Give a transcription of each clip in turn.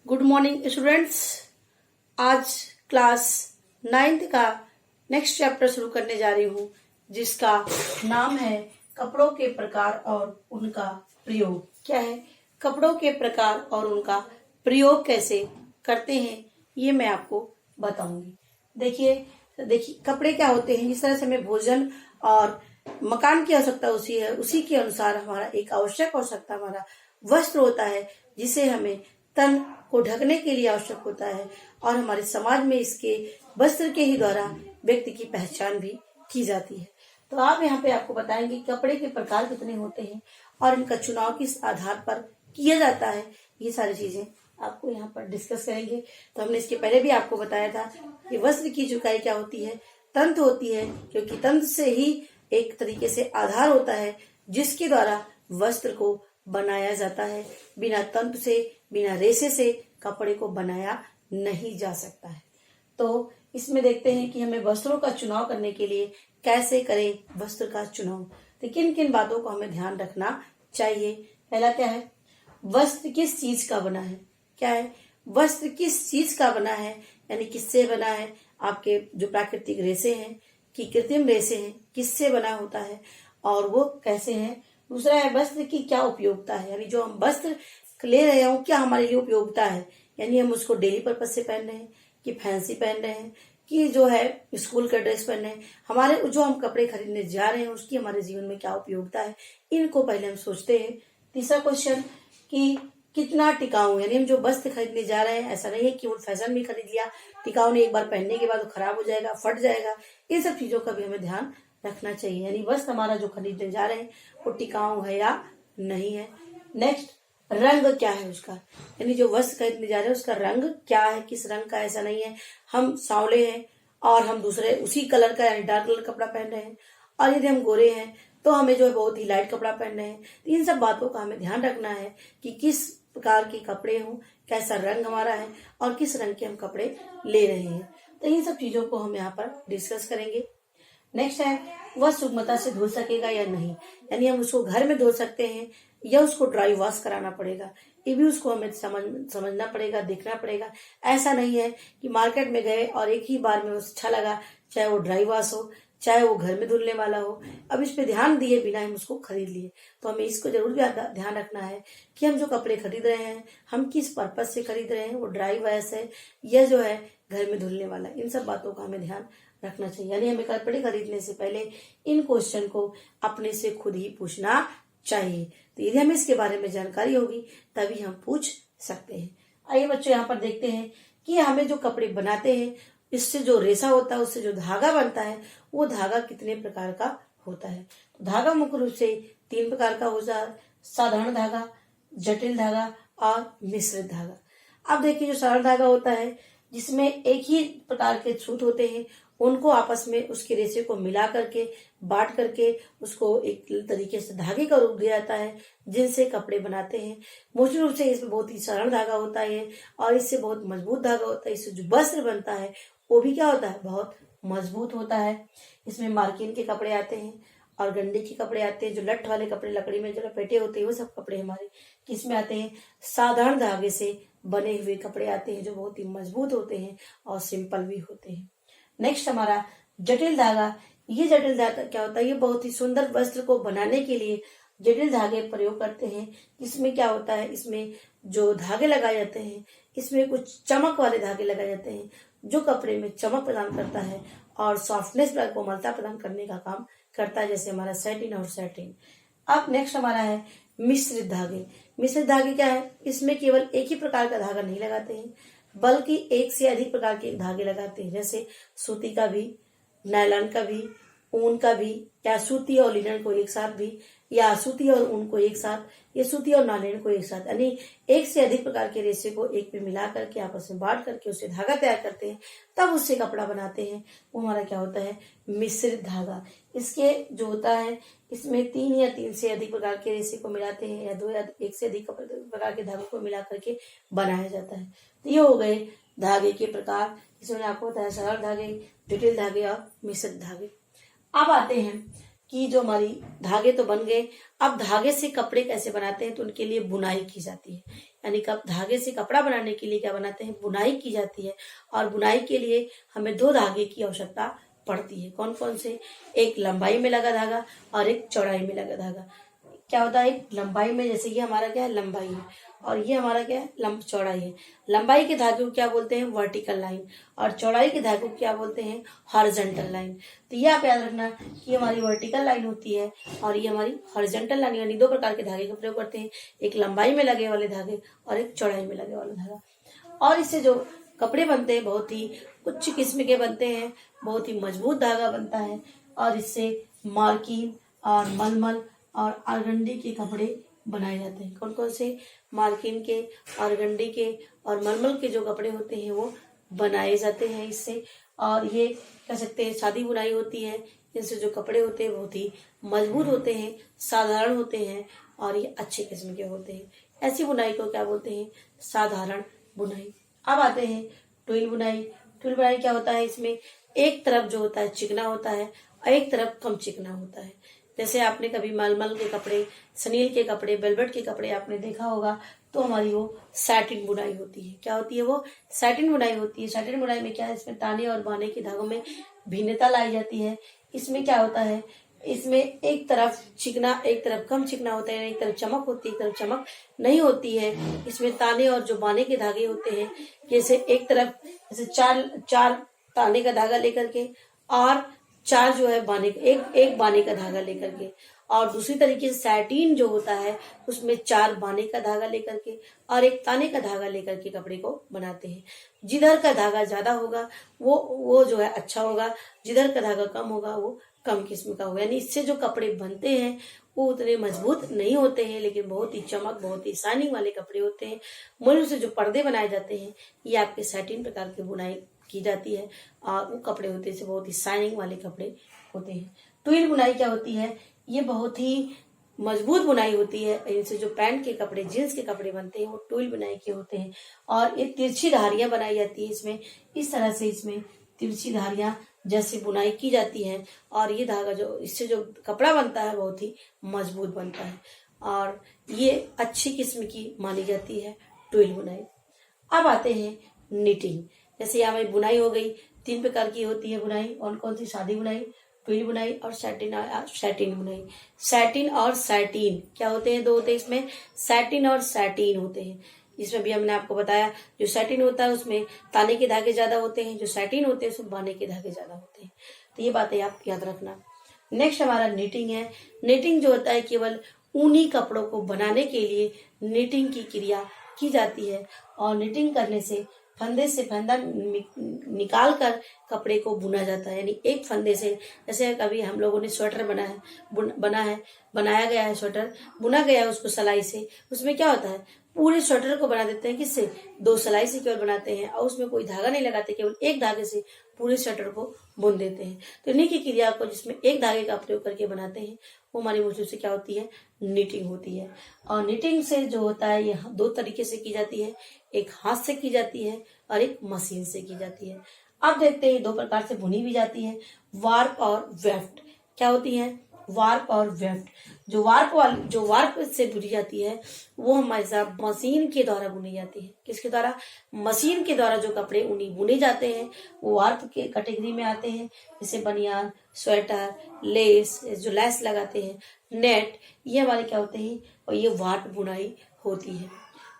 Good morning students. आज class 9th का next chapter शुरू करने जा रही हूँ, जिसका नाम है कपड़ों के प्रकार और उनका प्रयोग। क्या है? कपड़ों के प्रकार और उनका प्रयोग कैसे करते हैं, ये मैं आपको बताऊंगी। देखिए कपड़े क्या होते हैं। जिस तरह से हमें भोजन और मकान की आवश्यकता उसी के अनुसार हमारा एक आवश्यक आवश्यकता हमारा वस्त्र होता है, जिसे हमें तन को ढकने के लिए आवश्यक होता है। और हमारे समाज में इसके वस्त्र के ही द्वारा व्यक्ति की पहचान भी की जाती है। तो आप यहाँ पे आपको बताएंगे कपड़े के प्रकार कितने होते हैं और इनका चुनाव किस आधार पर किया जाता है। ये सारी चीजें आपको यहाँ पर डिस्कस करेंगे। तो हमने इसके पहले भी आपको बताया था कि वस्त्र की झुकाई क्या होती है, तंत्र होती है, क्योंकि तंत्र से ही एक तरीके से आधार होता है जिसके द्वारा वस्त्र को बनाया जाता है। बिना तंत्र से, बिना रेशे से कपड़े को बनाया नहीं जा सकता है। तो इसमें देखते हैं कि हमें वस्त्रों का चुनाव करने के लिए कैसे करें वस्त्र का चुनाव। तो किन किन बातों को हमें ध्यान रखना चाहिए। पहला क्या है? वस्त्र किस चीज का बना है। क्या है? वस्त्र किस चीज का बना है, यानी किससे बना है। आपके जो प्राकृतिक रेशे हैं कि कृत्रिम रेशे हैं, किससे बना होता है और वो कैसे हैं। दूसरा है वस्त्र की क्या उपयोगिता है, यानी जो हम वस्त्र ले रहे हैं क्या हमारे लिए उपयोगिता है, यानी हम उसको डेली पर्पज से पहन रहे हैं कि फैंसी पहन रहे हैं कि जो है स्कूल का ड्रेस पहन रहे हैं। हमारे जो हम कपड़े खरीदने जा रहे हैं उसकी हमारे जीवन में क्या उपयोगिता है, इनको पहले हम सोचते हैं। तीसरा क्वेश्चन कि कितना टिकाऊ, यानी हम जो वस्त्र खरीदने जा रहे हैं ऐसा नहीं है कि वो फैशन में खरीद लिया, टिकाऊ नहीं, एक बार पहनने के बाद वो खराब हो जाएगा, फट जाएगा। इन सब चीजों का भी हमें ध्यान रखना चाहिए, यानी वस्त्र हमारा जो खरीदने जा रहे हैं वो टिकाऊ है या नहीं है। नेक्स्ट, रंग क्या है उसका, यानी जो वस्त्र खरीदने जा रहे हैं उसका रंग क्या है, किस रंग का। ऐसा नहीं है हम सांवले हैं और हम दूसरे उसी कलर का यानी डार्क कलर कपड़ा पहन रहे हैं, और यदि हम गोरे हैं तो हमें जो है बहुत ही लाइट कपड़ा पहन रहे हैं। तो इन सब बातों का हमें ध्यान रखना है कि किस प्रकार के कपड़े हों, कैसा रंग हमारा है और किस रंग के हम कपड़े ले रहे हैं। तो इन सब चीजों को हम यहाँ पर डिस्कस करेंगे। नेक्स्ट है वह सुगमता से धुल सकेगा या नहीं, यानी हम उसको घर में धो सकते हैं या उसको ड्राई वॉश कराना पड़ेगा। ये भी उसको हमें समझना पड़ेगा, देखना पड़ेगा। ऐसा नहीं है कि मार्केट में गए और एक ही बार में अच्छा लगा, चाहे वो ड्राई वॉश हो चाहे वो घर में धुलने वाला हो, अब इस पे ध्यान दिए बिना हम उसको खरीद लिए। तो हमें इसको जरूर ध्यान रखना है कि हम जो कपड़े खरीद रहे हैं हम किस पर्पज से खरीद रहे हैं, वो ड्राई वॉश है या जो है घर में धुलने वाला। इन सब बातों का हमें ध्यान रखना चाहिए, यानी हमें कपड़े खरीदने से पहले इन क्वेश्चन को अपने से खुद ही पूछना चाहिए। तो यदि हमें इसके बारे में जानकारी होगी तभी हम पूछ सकते हैं। आइए बच्चों यहाँ पर देखते हैं कि हमें जो कपड़े बनाते हैं इससे जो रेशा होता है, उससे जो धागा बनता है, वो धागा कितने प्रकार का होता है। तो धागा मुख्य रूप से 3 प्रकार का होता है, साधारण धागा, जटिल धागा और मिश्रित धागा। अब देखिए जो साधारण धागा होता है जिसमें एक ही प्रकार के सूत होते हैं, उनको आपस में उसके रेशे को मिला करके बांट करके उसको एक तरीके से धागे का रूप दिया जाता है, जिनसे कपड़े बनाते हैं। मुख्य रूप से इसमें बहुत ही सरल धागा होता है और इससे बहुत मजबूत धागा होता है। इससे जो वस्त्र बनता है वो भी क्या होता है, बहुत मजबूत होता है। इसमें मार्किन के कपड़े आते हैं और गंडे के कपड़े आते हैं, जो लठ वाले कपड़े लकड़ी में जो लपेटे होते हैं वो सब कपड़े हमारे किसमें आते हैं, साधारण धागे से बने हुए कपड़े आते हैं, जो बहुत ही मजबूत होते हैं और सिंपल भी होते हैं। नेक्स्ट हमारा जटिल धागा। ये जटिल धागा क्या होता है, ये बहुत ही सुंदर वस्त्र को बनाने के लिए जटिल धागे प्रयोग करते हैं। इसमें क्या होता है, इसमें जो धागे लगाए जाते हैं इसमें कुछ चमक वाले धागे लगाए जाते हैं जो कपड़े में चमक प्रदान करता है और सॉफ्टनेस कोमलता प्रदान करने का काम करता है, जैसे हमारा सैटिन और सैटिन। अब नेक्स्ट हमारा है मिश्रित धागे। मिश्रित धागे क्या है, इसमें केवल एक ही प्रकार का धागा नहीं लगाते हैं बल्कि एक से अधिक प्रकार के धागे लगाते हैं, जैसे सूती का भी, नायलॉन का भी, ऊन का भी, या सूती और लिनन को एक साथ भी, या सूती और ऊन को एक साथ, या सूती और नायलॉन को एक साथ, यानी एक से अधिक प्रकार के रेशे को एक पे मिला करके आपस में बांट करके उससे धागा तैयार करते हैं, तब उससे कपड़ा बनाते हैं। वो हमारा क्या होता है, मिश्रित धागा। इसके जो होता है इसमें 3 या 3 से अधिक प्रकार के रेशे को मिलाते हैं या 2 या 1 से अधिक प्रकार के धागों को मिला करके बनाया जाता है। तो ये हो गए धागे के प्रकार, जिसमें आपको बताया सरल धागे, जटिल धागे और मिश्रित धागे। अब आते हैं कि जो हमारी धागे तो बन गए, अब धागे से कपड़े कैसे बनाते हैं तो उनके लिए बुनाई की जाती है। यानी कब धागे से कपड़ा बनाने के लिए क्या बनाते हैं, बुनाई की जाती है। और बुनाई के लिए हमें 2 धागे की आवश्यकता पड़ती है। कौन कौन से, एक लंबाई में लगा धागा और एक चौड़ाई में लगा धागा। क्या होता है, एक लंबाई में, जैसे ये हमारा क्या है, लंबाई है, और ये हमारा क्या है, चौड़ाई है। लंबाई के धागे को क्या बोलते हैं, वर्टिकल लाइन, और चौड़ाई के धागे को क्या बोलते हैं, हॉरिजॉन्टल लाइन। तो ये आप याद रखना कि हमारी वर्टिकल लाइन होती है और ये हमारी हॉरिजॉन्टल लाइन, यानी 2 प्रकार के धागे का प्रयोग करते हैं, एक लंबाई में लगे वाले धागे और एक चौड़ाई में लगे वाला धागा। और इससे जो कपड़े बनते हैं बहुत ही उच्च किस्म के बनते हैं, बहुत ही मजबूत धागा बनता है, और इससे मार्किन और मलमल और आरगंडी के कपड़े बनाए जाते हैं। कौन कौन से, मार्किन के, आरगंडी के और मलमल के जो कपड़े होते हैं वो बनाए जाते हैं इससे। और ये कह सकते हैं सादी बुनाई होती है, इनसे जो कपड़े होते हैं बहुत ही मजबूत होते हैं, साधारण होते हैं और ये अच्छे किस्म के होते हैं। ऐसी बुनाई को क्या बोलते हैं, साधारण बुनाई। अब आते हैं ट्विल बुनाई। ट्विल बुनाई क्या होता है, इसमें एक तरफ जो होता है चिकना होता है और एक तरफ कम चिकना होता है। जैसे आपने कभी मलमल के कपड़े, सनील के कपड़े, वेलवेट के कपड़े आपने देखा होगा, तो हमारी वो सैटिन बुनाई होती है। क्या होती है वो, सैटिन बुनाई होती है। सैटिन बुनाई में क्या है, इसमें ताने और बाने के धागों में भिन्नता लाई जाती है। इसमें क्या होता है, इसमें एक तरफ चिकना एक तरफ कम चिकना होता है, एक तरफ चमक होती है, एक तरफ चमक नहीं होती है। इसमें ताने और जो बाने के धागे होते हैं, जैसे एक तरफ जैसे चार ताने का धागा लेकर के और 4 जो है बाने, एक बाने का धागा लेकर के, और दूसरी तरीके से सैटिन जो होता है उसमें 4 बाने का धागा लेकर के और एक ताने का धागा लेकर के कपड़े को बनाते हैं। जिधर का धागा ज्यादा होगा वो जो है अच्छा होगा, जिधर का धागा कम होगा वो कम किस्म का होगा। यानी इससे जो कपड़े बनते हैं वो उतने मजबूत नहीं होते हैं, लेकिन बहुत ही चमक, बहुत ही शाइनिंग वाले कपड़े होते हैं। मूल से जो पर्दे बनाए जाते हैं ये आपके सैटिन प्रकार की बुनाई की जाती है और वो कपड़े होते हैं बहुत ही शाइनिंग वाले कपड़े होते हैं। ट्विल बुनाई क्या होती है, ये बहुत ही मजबूत बुनाई होती है। इनसे जो पैंट के कपड़े, जींस के कपड़े बनते हैं वो ट्विल बुनाई के होते हैं। और ये तिरछी धारियां बनाई जाती है इसमें, इस तरह से इसमें तिरछी धारियां जैसे बुनाई की जाती है, और ये धागा जो इससे जो कपड़ा बनता है बहुत ही मजबूत बनता है और ये अच्छी किस्म की मानी जाती है ट्विल बुनाई। अब आते हैं निटिंग। जैसे यहाँ हमारी बुनाई हो गई, 3 प्रकार की होती है बुनाई। कौन कौन सी, सादी बुनाई, ट्विल बुनाई और सैटिन बुनाई। सैटिन और सैटिन क्या होते हैं, 2 होते हैं इसमें, सैटिन और सैटिन होते हैं। इसमें भी हमने आपको बताया, जो सैटिन होता है उसमें ताने के धागे ज्यादा होते हैं, जो सैटिन होते हैं उसमें बाने के धागे ज्यादा होते हैं। तो ये बातें आप याद रखना। नेक्स्ट हमारा निटिंग है। निटिंग जो होता है केवल ऊनी कपड़ों को बनाने के लिए निटिंग की क्रिया की जाती है, और निटिंग करने से फंदे से फंदा निकाल कर कपड़े को बुना जाता है। यानी एक फंदे से, जैसे कभी हम लोगों ने स्वेटर बनाया गया है, स्वेटर बुना गया है उसको सिलाई से, उसमें क्या होता है पूरे स्वेटर को बना देते हैं, किससे, 2 सिलाई से केवल बनाते हैं और उसमें कोई धागा नहीं लगाते, केवल एक धागे से पूरे स्वेटर को बुन देते हैं। तो इन्हीं की क्रिया को जिसमें एक धागे का प्रयोग करके बनाते हैं वो हमारी मुश्किल से क्या होती है, निटिंग होती है। और निटिंग से जो होता है ये 2 तरीके से की जाती है, एक हाथ से की जाती है और एक मशीन से की जाती है। अब देखते हैं 2 प्रकार से बुनी भी जाती है, वार्प और वेफ्ट। क्या होती है, वार्प और वेफ्ट। जो वार्प से बुनी जाती है वो हमारे साथ मशीन के द्वारा बुनी जाती है। किसके द्वारा, मशीन के द्वारा जो कपड़े उन्हीं बुने जाते हैं वो वार्प के कैटेगरी में आते हैं। जैसे बनियान, स्वेटर, लेस, जो लेस लगाते हैं, नेट, ये हमारे क्या होते हैं, और ये वार्प बुनाई होती है।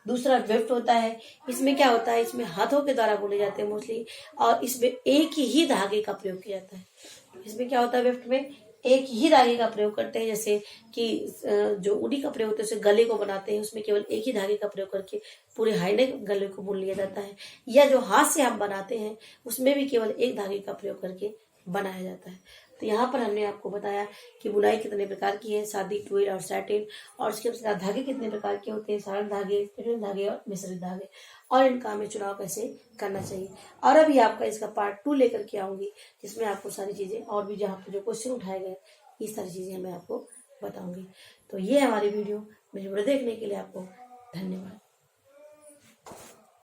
दूसरा वेफ्ट होता है। इसमें क्या होता है, इसमें हाथों के द्वारा बुने जाते हैं मोस्टली, और इसमें एक ही धागे का प्रयोग किया जाता है। इसमें क्या होता है, वेफ्ट में एक ही धागे का प्रयोग करते हैं। जैसे कि जो ऊनी कपड़े होते हैं उसे गले को बनाते हैं, उसमें केवल एक ही धागे का प्रयोग करके पूरे हाईनेक गले को बुन लिया जाता है। या जो हाथ से हम बनाते हैं उसमें भी केवल एक धागे का प्रयोग करके बनाया जाता है। तो यहाँ पर हमने आपको बताया कि बुनाई कितने प्रकार की है, सादी, ट्विल और सैटिन, और उसके साथ धागे कितने प्रकार के होते हैं, साधारण धागे, जटिल धागे और मिश्रित धागे, और इनका हमें चुनाव कैसे करना चाहिए। और अभी आपका इसका पार्ट 2 लेकर के आऊंगी जिसमें आपको सारी चीजें और भी जहाँ पर जो क्वेश्चन उठाए गए ये सारी चीजें मैं आपको बताऊंगी। तो ये हमारी वीडियो, मेरी वीडियो देखने के लिए आपको धन्यवाद।